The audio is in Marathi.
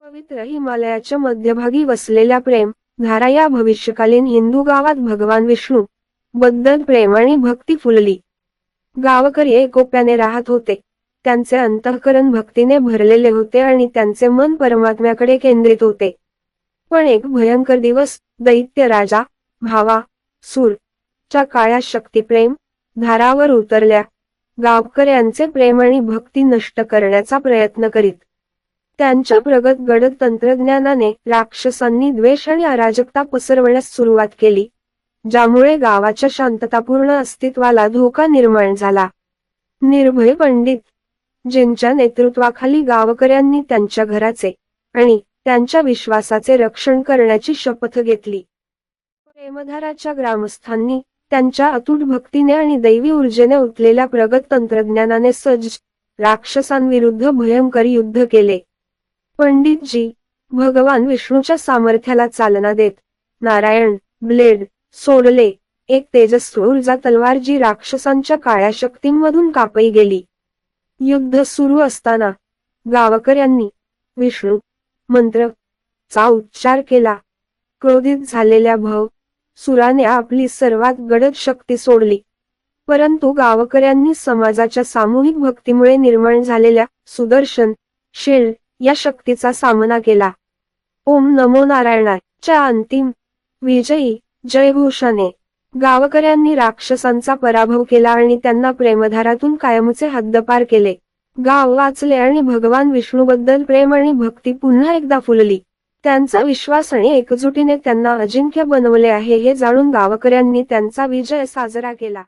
पवित्र हिमालयाच्या मध्यभागी वसलेल्या प्रेम धारा या भविष्यकालीन हिंदू गावात भगवान विष्णू बद्दल प्रेम आणि भक्ती फुलली. गावकरी एकोप्याने राहत होते. त्यांचे अंतःकरण भक्तीने भरलेले होते आणि त्यांचे मन परमात्म्याकडे केंद्रित होते. पण एक भयंकर दिवस दैत्य राजा भावा सूर च्या काळ्या शक्ती प्रेम धारावर उतरल्या. गावकऱ्यांचे प्रेम आणि भक्ती नष्ट करण्याचा प्रयत्न करीत. त्यांच्या प्रगत गडद तंत्रज्ञानाने राक्षसांनी द्वेष आणि अराजकता पसरवण्यास सुरुवात केली, ज्यामुळे गावाच्या शांततापूर्ण अस्तित्वाला धोका निर्माण झाला. निर्भय पंडित ज्यांच्या नेतृत्वाखाली गावकऱ्यांनी त्यांच्या घराचे आणि त्यांच्या विश्वासाचे रक्षण करण्याची शपथ घेतली. प्रेमधाराच्या ग्रामस्थांनी त्यांच्या अतूट भक्तीने आणि दैवी ऊर्जेने उठलेल्या प्रगत तंत्रज्ञानाने सज्ज राक्षसांविरुद्ध भयंकर युद्ध केले. पंडितजी भगवान विष्णूच्या सामर्थ्याला चालना देत नारायण ब्लेड सोडले, एक तेजस्वी ऊर्जा तलवार जी राक्षसांच्या काळ्या शक्तींमधून कापली गेली. युद्ध सुरू असताना गावकऱ्यांनी विष्णू मंत्र चा उच्चार केला. क्रोधित झालेल्या भव सुराने आपली सर्वात गडद शक्ती सोडली, परंतु गावकऱ्यांनी समाजाच्या सामूहिक भक्तीमुळे निर्माण झालेल्या सुदर्शन शील्ड या शक्तीचा सामना केला. ओम नमो नारायणाच्या अंतिम विजयी जयघोषाने गावकऱ्यांनी राक्षसांचा पराभव केला आणि त्यांना प्रेमधारातून कायमचे हद्दपार केले. गाव वाचले आणि भगवान विष्णूबद्दल प्रेम आणि भक्ती पुन्हा एकदा फुलली. त्यांचा विश्वास आणि एकजुटीने त्यांना अजिंक्य बनवले आहे हे जाणून गावकऱ्यांनी त्यांचा विजय साजरा केला.